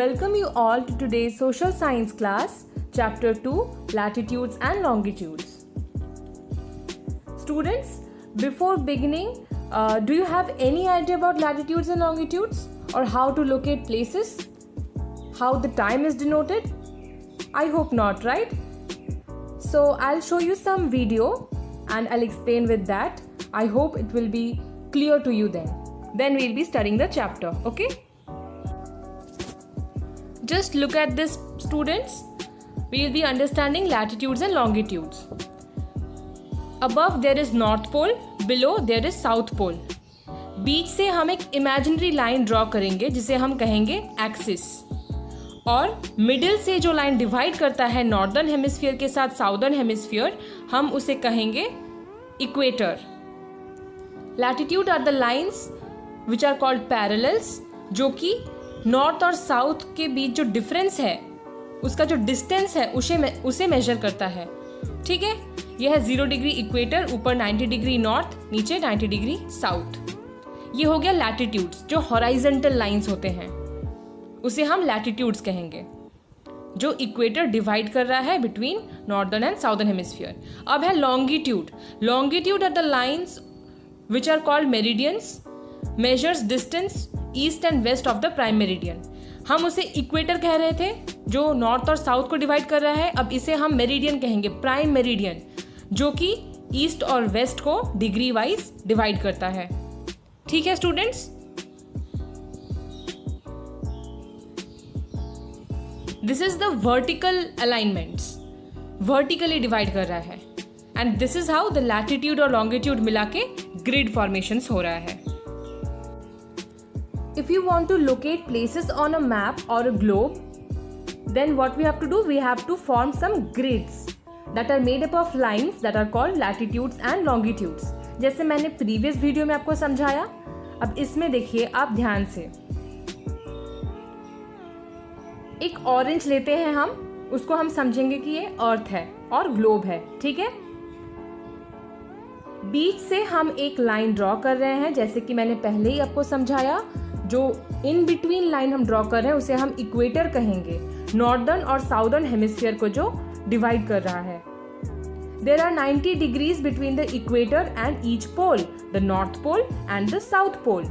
welcome you all to today's social science class, chapter 2, latitudes and longitudes. Students, before beginning, do you have any idea about latitudes and longitudes or how to locate places? How the time is denoted? I hope not, right? So I'll show you some video and I'll explain with that. I hope it will be clear to you then. Then we'll be studying the chapter, okay? Just look at this, students. We will be understanding latitudes and longitudes. Above there is North Pole, below there is South Pole. बीच से हम एक imaginary line draw करेंगे जिसे हम कहेंगे axis, और middle से जो लाइन डिवाइड करता है नॉर्दर्न हेमिस्फीयर के साथ साउदर्न हेमिस्फीयर, हम उसे कहेंगे equator. Latitude are the lines which are called parallels, जो कि नॉर्थ और साउथ के बीच जो डिफरेंस है, उसका जो डिस्टेंस है उसे मेजर करता है. ठीक है, यह है 0 डिग्री इक्वेटर, ऊपर 90 डिग्री नॉर्थ, नीचे 90 डिग्री साउथ. ये हो गया लैटिट्यूड्स. जो हॉराइजेंटल लाइंस होते हैं उसे हम लैटिट्यूड्स कहेंगे, जो इक्वेटर डिवाइड कर रहा है between northern and southern hemisphere. अब है longitude. Longitude are the lines which are called meridians, measures distance east and west of the prime meridian. हम उसे इक्वेटर कह रहे थे जो नॉर्थ और साउथ को डिवाइड कर रहा है. अब इसे हम मेरिडियन कहेंगे, प्राइम मेरिडियन, जो कि ईस्ट और वेस्ट को डिग्री वाइज डिवाइड करता है. ठीक है students, this is the vertical alignments, vertically divide कर रहा है. And this is how the latitude और लॉन्गिट्यूड मिला के ग्रिड फॉर्मेशंस हो रहा है. If you want to locate places on a map or a globe, then what we have to do? We have to form some grids that are made up of lines that are called latitudes and longitudes. जैसे मैंने previous video में आपको समझाया. अब इसमें देखिए आप ध्यान से. एक ऑरेंज लेते हैं हम, उसको हम समझेंगे कि ये अर्थ है और ग्लोब है. ठीक है, बीच से हम एक लाइन ड्रॉ कर रहे हैं, जैसे कि मैंने पहले ही आपको समझाया. जो इन बिटवीन लाइन हम ड्रॉ कर रहे हैं उसे हम इक्वेटर कहेंगे, नॉर्दर्न और साउदर्न हेमिस्फीयर को जो डिवाइड कर रहा है. There are 90 degrees between the equator and each pole, the north pole and the south pole.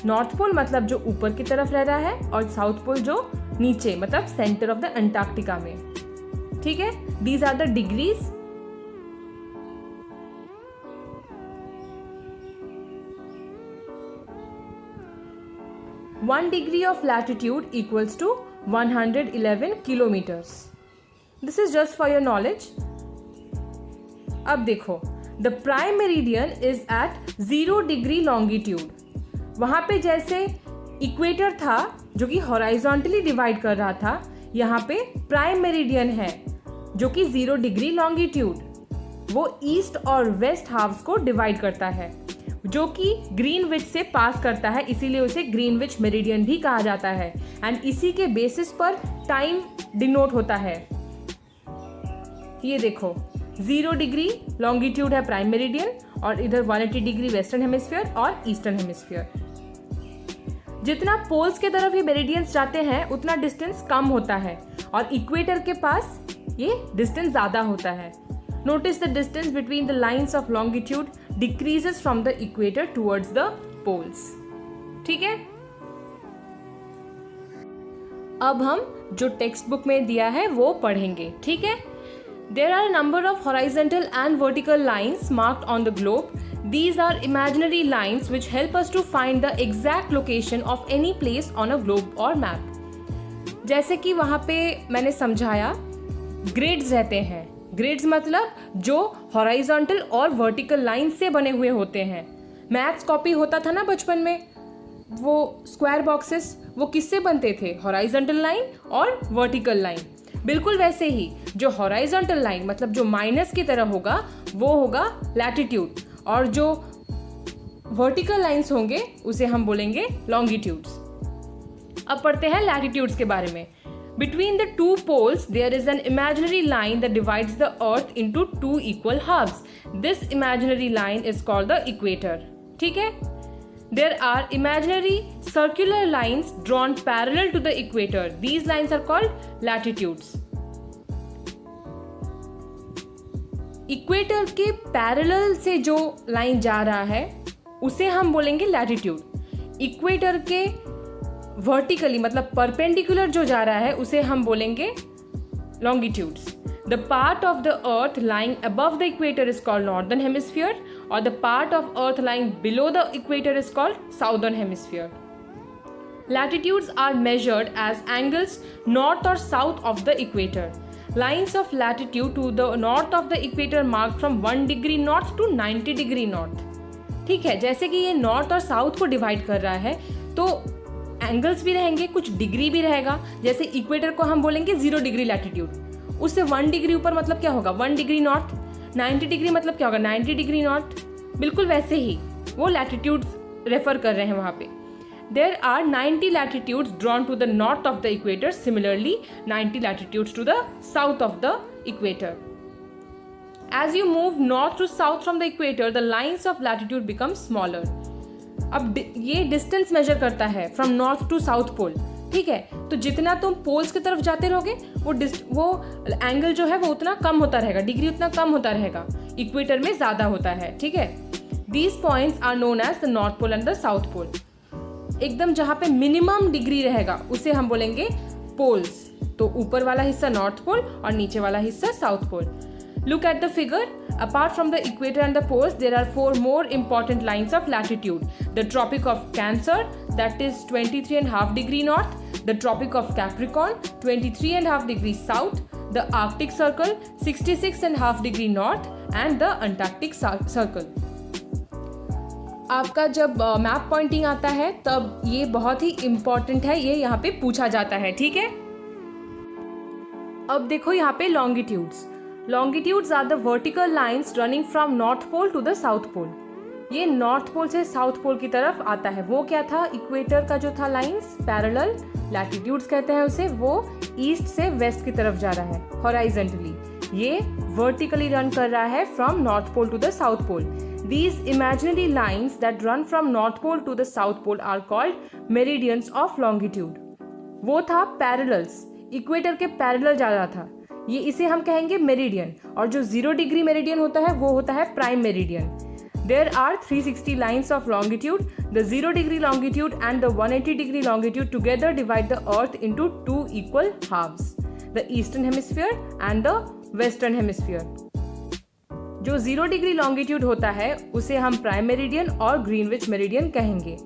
North pole मतलब जो ऊपर की तरफ रह रहा है, और साउथ पोल जो नीचे मतलब सेंटर ऑफ द अंटार्कटिका में. ठीक है, these are the degrees. One degree of latitude equals to 111 kilometers. This is just for your knowledge. अब देखो, the prime meridian is at 0 degree longitude. वहाँ पे जैसे इक्वेटर था जो कि हॉराइजॉन्टली डिवाइड कर रहा था, यहाँ पे प्राइम मेरिडियन है जो कि 0 डिग्री लॉन्गिट्यूड. वो ईस्ट और वेस्ट हाफ्स को डिवाइड करता है, जो कि ग्रीनविच से पास करता है, इसीलिए उसे ग्रीनविच मेरिडियन भी कहा जाता है. एंड इसी के बेसिस पर टाइम डिनोट होता है. ये देखो, 0 डिग्री लॉन्गिट्यूड है प्राइम मेरिडियन, और इधर 180 डिग्री वेस्टर्न हेमिस्फीयर और ईस्टर्न हेमिस्फीयर. जितना पोल्स के तरफ ही मेरिडियंस जाते हैं उतना डिस्टेंस कम होता है, और इक्वेटर के पास ये डिस्टेंस ज़्यादा होता है. Notice the distance between the lines of longitude decreases from the equator towards the poles. ठीक है, अब हम जो टेक्स्ट बुक में दिया है वो पढ़ेंगे. ठीक है, There are a number of horizontal and vertical lines marked on the globe. These are imaginary lines which help us to find the exact location of any place on a globe or map. जैसे कि वहाँ पे मैंने समझाया, grids रहते हैं. Grids मतलब जो हॉराइजॉन्टल और वर्टिकल लाइन से बने हुए होते हैं. मैथ्स कॉपी होता था ना बचपन में, वो स्क्वायर बॉक्सेस, वो किससे बनते थे? हॉराइजॉन्टल लाइन और वर्टिकल लाइन. बिल्कुल वैसे ही जो हॉराइजॉन्टल लाइन मतलब जो माइनस की तरह होगा वो होगा लैटिट्यूड, और जो वर्टिकल लाइंस होंगे उसे हम बोलेंगे लॉन्गिट्यूड्स. अब पढ़ते हैं लैटिट्यूड्स के बारे में. Between the two poles, there is an imaginary line that divides the earth into two equal halves. This imaginary line is called the equator. ठीक है, There are imaginary circular lines drawn parallel to the equator. These lines are called latitudes. Equator के parallel से जो line जा रहा है उसे हम बोलेंगे लैटिट्यूड. इक्वेटर के वर्टिकली मतलब परपेंडिकुलर जो जा रहा है उसे हम बोलेंगे longitudes. The part of the earth lying above the equator is called northern hemisphere और the part of earth lying below the equator is called southern hemisphere. Latitudes are measured as angles north or south of the equator. Lines of latitude to the north of the equator marked from 1 degree north to 90 degree north. ठीक है, जैसे कि ये north और south को divide कर रहा है तो एंगल्स भी रहेंगे, कुछ डिग्री भी रहेगा. जैसे इक्वेटर को हम बोलेंगे 0 डिग्री लैटिट्यूड, उससे 1 डिग्री ऊपर मतलब क्या होगा 1 डिग्री नॉर्थ. 90 डिग्री मतलब क्या होगा 90 डिग्री नॉर्थ. बिल्कुल वैसे ही वो लैटिट्यूड रेफर कर रहे हैं वहाँ पे. There are 90 latitudes drawn to the north of the equator. Similarly, 90 latitudes to the south of the equator. As you move north to south from the equator, the lines of latitude become smaller. अब ये distance measure करता है from north to south pole. ठीक है, तो जितना तुम poles की तरफ जाते रहोगे वो एंगल जो है वो उतना कम होता रहेगा, डिग्री उतना कम होता रहेगा. इक्वेटर में ज़्यादा होता है. ठीक है, these points are known as the north pole and the south pole. एकदम जहाँ पे मिनिमम डिग्री रहेगा उसे हम बोलेंगे पोल्स. तो ऊपर वाला हिस्सा नॉर्थ पोल और नीचे वाला हिस्सा south pole. Look at the figure. Apart from the equator and the poles there are 4 more important lines of latitude. The Tropic of Cancer, that is 23.5 degree north. The Tropic of Capricorn, 23.5 degrees south. The Arctic Circle, 66.5 degree north, and the Antarctic Circle. आपका जब map pointing आता है तब ये बहुत ही important है, ये यहाँ पे पूछा जाता है. ठीक है, अब देखो यहाँ पे longitudes. Longitudes are the vertical lines running from north pole to the south pole. ये नॉर्थ पोल से साउथ पोल की तरफ आता है. वो क्या था, इक्वेटर का जो था लाइंस पैरेलल, लैटिट्यूड्स कहते हैं उसे, वो ईस्ट से वेस्ट की तरफ जा रहा है हॉराइजेंटली. ये वर्टिकली रन कर रहा है from north pole to the south pole. These imaginary lines that run from North Pole to the South Pole are called meridians of longitude. वो था parallels, इक्वेटर के पैरेलल जा रहा था, ये इसे हम कहेंगे मेरिडियन. और जो 0 डिग्री मेरिडियन होता है वो होता है prime meridian. There are 360 lines of longitude. The 0 degree longitude and the 180 degree longitude together divide the Earth into 2 equal halves, the Eastern Hemisphere and the Western Hemisphere. जो 0 degree longitude होता है उसे हम प्राइम मेरिडियन और Greenwich meridian कहेंगे.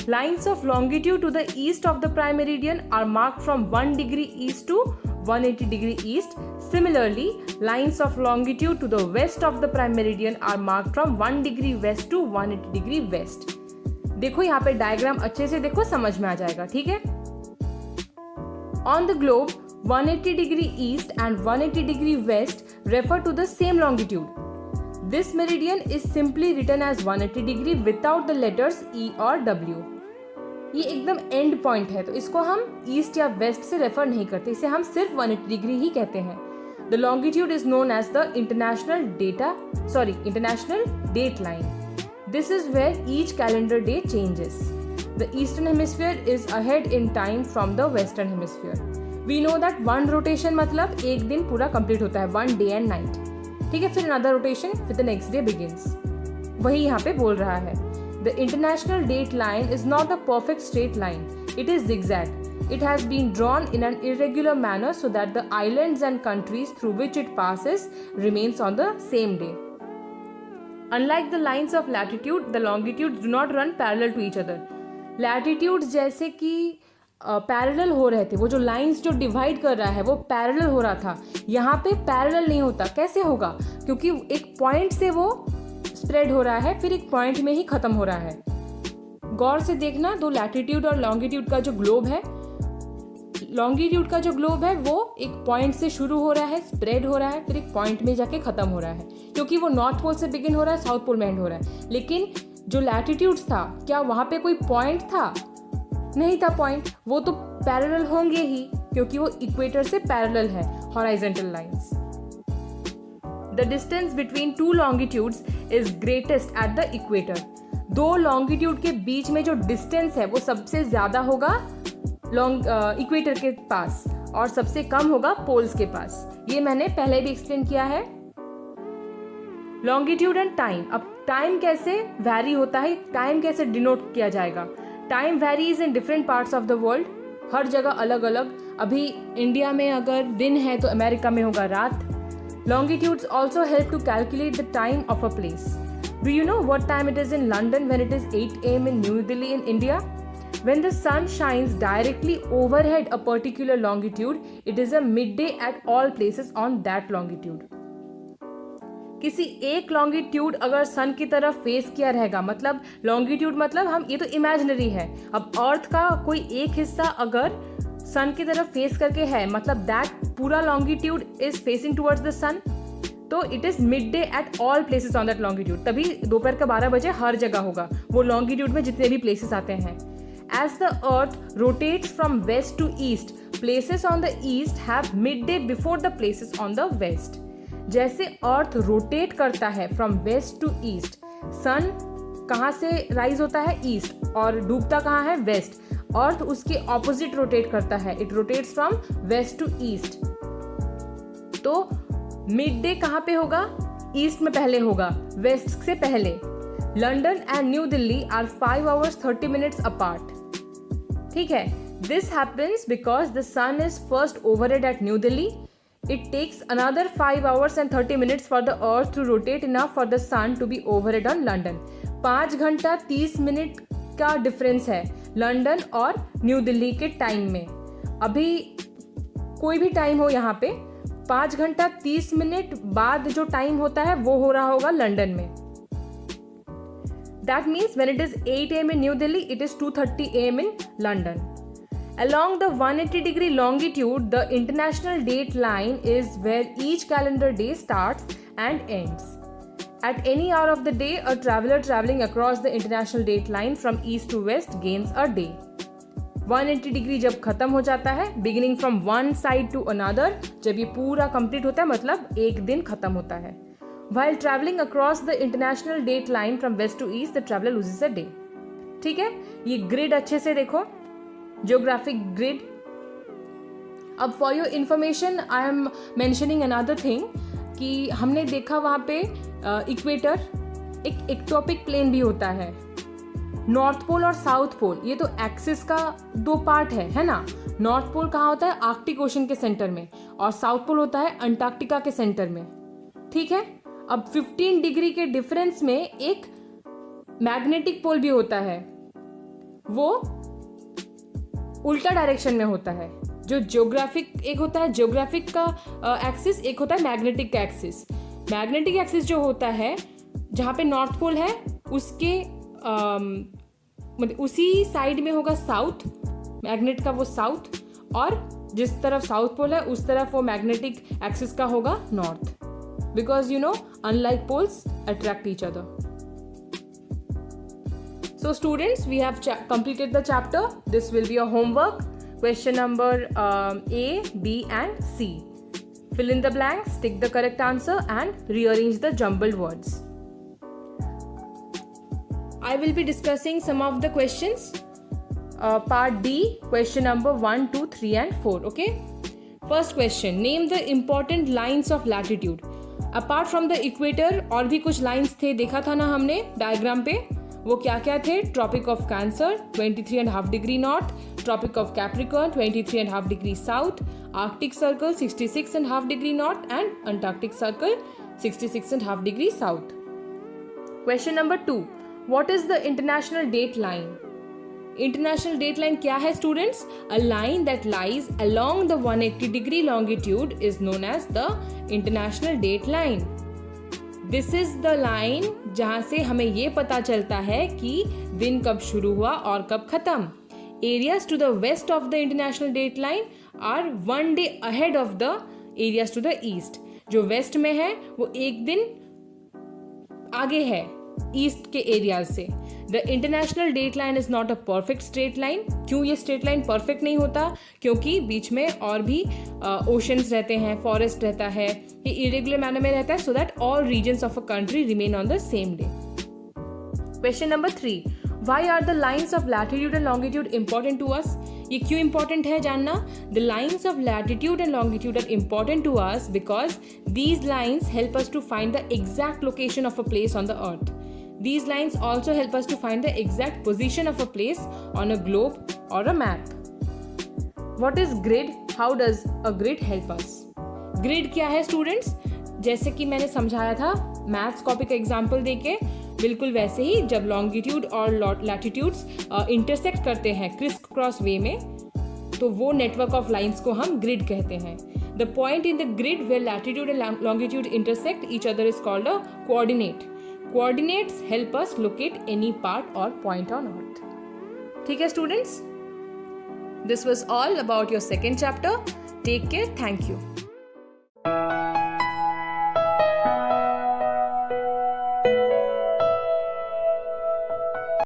Lines of longitude to the east of the prime meridian are marked from 1 degree east to 180 degree east. Similarly lines of longitude to the west of the prime meridian are marked from 1 degree west to 180 degree west. देखो यहाँ पे diagram अच्छे से देखो, समझ में आ जाएगा. ठीक है, on the globe 180 degree east and 180 degree west refer to the same longitude. This meridian is simply written as 180 degree without the letters E or W. ये एकदम एंड पॉइंट है तो इसको हम ईस्ट या वेस्ट से रेफर नहीं करते, इसे हम सिर्फ 180 डिग्री ही कहते हैं. The longitude is known as the international date line. This is where each calendar day changes. The eastern hemisphere is ahead in time from the western hemisphere. We know that one rotation मतलब एक दिन पूरा complete होता है, 1 day and night. ठीक है, फिर another rotation, फिर द नेक्स्ट डे बिगिंस. वही यहाँ पे बोल रहा है. The international date line is not a perfect straight line, it is zigzag. It has been drawn in an irregular manner so that the islands and countries through which it passes remains on the same day. Unlike the lines of latitude, the longitudes do not run parallel to each other. Latitudes जैसे कि parallel हो रहे थे, वो जो lines जो divide कर रहा है वो पैरेलल हो रहा था, यहाँ पे पैरेलल नहीं होता. कैसे होगा, क्योंकि एक पॉइंट से वो स्प्रेड हो रहा है फिर एक पॉइंट में ही खत्म हो रहा है. गौर से देखना, दो लैटिट्यूड और लॉन्गिट्यूड का जो ग्लोब है, लॉन्गिट्यूड का जो ग्लोब है वो एक पॉइंट से शुरू हो रहा है, स्प्रेड हो रहा है, फिर एक पॉइंट में जाके खत्म हो रहा है, क्योंकि वो नॉर्थ पोल से बिगिन हो रहा है, साउथ पोल में एंड हो रहा है. लेकिन जो लैटिट्यूड्स था, क्या वहाँ पे कोई पॉइंट था? नहीं था पॉइंट. वो तो पैरेलल होंगे ही क्योंकि वो इक्वेटर से पैरेलल है, horizontal lines. The distance between 2 longitudes is greatest at the equator. दो लॉन्गिट्यूड के बीच में जो डिस्टेंस है वो सबसे ज़्यादा होगा इक्वेटर के पास और सबसे कम होगा पोल्स के पास। ये मैंने पहले भी एक्सप्लेन किया है। लॉन्गिट्यूड एंड टाइम, अब टाइम कैसे वैरी होता है, टाइम कैसे डिनोट किया जाएगा। Time varies in different parts of the world, हर जगह अलग अलग। अभी इंडिया में अगर दिन है तो अमेरिका में होगा रात। Longitudes also help to calculate the time of a place. Do you know what time it is in London when it is 8 AM in New Delhi in India? When the sun shines directly overhead a particular longitude, it is a midday at all places on that longitude. किसी एक longitude अगर सन की तरफ face किया रहेगा, मतलब longitude मतलब हम ये तो इमेजिनरी है। अब अर्थ का कोई एक हिस्सा अगर सन की तरफ फेस करके है, मतलब दैट पूरा longitude is facing towards the sun, तो it is midday at all places on that longitude. तभी दोपहर का 12 बजे हर जगह होगा वो लॉन्गिट्यूड में जितने भी प्लेसेस आते हैं। As the earth rotates from west to east, places on the east have midday before the places on the west. जैसे अर्थ रोटेट करता है from west to east, sun कहाँ से राइज होता है, ईस्ट, और डूबता कहाँ है, वेस्ट। अर्थ उसके ऑपोजिट रोटेट करता है, it rotates from west to east. तो मिड डे कहाँ पे होगा, ईस्ट में पहले होगा, वेस्ट से पहले। London and New Delhi are 5 hours 30 minutes apart. ठीक है, this happens because the sun is first overhead at New Delhi. It takes another 5 hours and 30 minutes for the earth to rotate enough for the sun to be overhead on London. 5 घंटा 30 minute का difference है London और new Delhi के time में। अभी कोई भी time हो यहाँ पे, 5 घंटा 30 मिनट बाद जो टाइम होता है वो हो रहा होगा लंदन में। That means when it is 8 AM in New Delhi, it is 2:30 AM in London. Along the 180-degree longitude, the international date line is where each calendar day starts and ends. At any hour of the day, a traveler traveling across the international date line from east to west gains a day. 180 degree जब खत्म हो जाता है, beginning from one side to another, जब ये पूरा complete होता है मतलब एक दिन खत्म होता है. While traveling across the international date line from west to east, the traveler loses a day. ठीक है, ये grid अच्छे से देखो, geographic grid. अब for your information I am mentioning another thing कि हमने देखा वहाँ पे इक्वेटर एक एक्टोपिक प्लेन भी होता है। नॉर्थ पोल और साउथ पोल ये तो एक्सिस का 2 पार्ट है ना। नॉर्थ पोल कहाँ होता है, आर्कटिक ओशन के सेंटर में, और साउथ पोल होता है अंटार्कटिका के सेंटर में। ठीक है, अब 15 डिग्री के डिफरेंस में एक मैग्नेटिक पोल भी होता है, वो उल्टा डायरेक्शन में होता है। जो ज्योग्राफिक एक होता है ज्योग्राफिक का एक्सिस, एक होता है मैग्नेटिक का एक्सिस। मैग्नेटिक एक्सिस जो होता है जहाँ पे नॉर्थ पोल है उसके मतलब उसी साइड में होगा साउथ, मैग्नेट का वो साउथ, और जिस तरफ साउथ पोल है उस तरफ वो मैग्नेटिक एक्सिस का होगा north, because you know unlike poles attract each other. So students, we have completed the chapter. This will be a homework. Question number A, B and C. Fill in the blanks, tick the correct answer and rearrange the jumbled words. I will be discussing some of the questions. Part D, question number 1, 2, 3 and 4. Okay. First question, name the important lines of latitude. Apart from the equator, और भी कुछ lines थे, देखा था ना हमने diagram पे. वो क्या क्या थे, tropic of cancer 23.5 degree north, tropic of Capricorn 23.5 degree south, arctic circle 66.5 degree north and antarctic circle 66.5 degree south. Question number 2, what is the international date line. International date line क्या है students? A line that lies along the 180 degree longitude is known as the international date line. This is the line जहां से हमें ये पता चलता है कि दिन कब शुरू हुआ और कब खत्म. Areas to the west of the international date line are 1 day ahead of the areas to the east. जो वेस्ट में है वो एक दिन आगे है ईस्ट के एरियाज से. The international date line is not a perfect straight line. क्यों ये स्ट्रेट लाइन परफेक्ट नहीं होता? क्योंकि बीच में और भी ओशंस रहते हैं, फॉरेस्ट रहता है, ये इरेगुलर मैनर में रहता है, so that all regions of a country remain on the same day. Question number 3, Why are the lines of latitude and longitude important to us? ये क्यों important है जानना? The lines of latitude and longitude are important to us because these lines help us to find the exact location of a place on the earth. These lines also help us to find the exact position of a place on a globe or a map. What is grid? How does a grid help us? Grid क्या है students? जैसे कि मैंने समझाया था maths copy का example देके, बिल्कुल वैसे ही जब लॉन्गिट्यूड और लैटिट्यूड्स इंटरसेक्ट करते हैं क्रिस क्रॉस वे में, तो वो नेटवर्क ऑफ लाइंस को हम ग्रिड कहते हैं. The point in the grid where latitude and longitude intersect each other is called a coordinate. Coordinates help us locate any part or point on earth. ठीक है students, this was all about your second chapter. Take care. Thank you.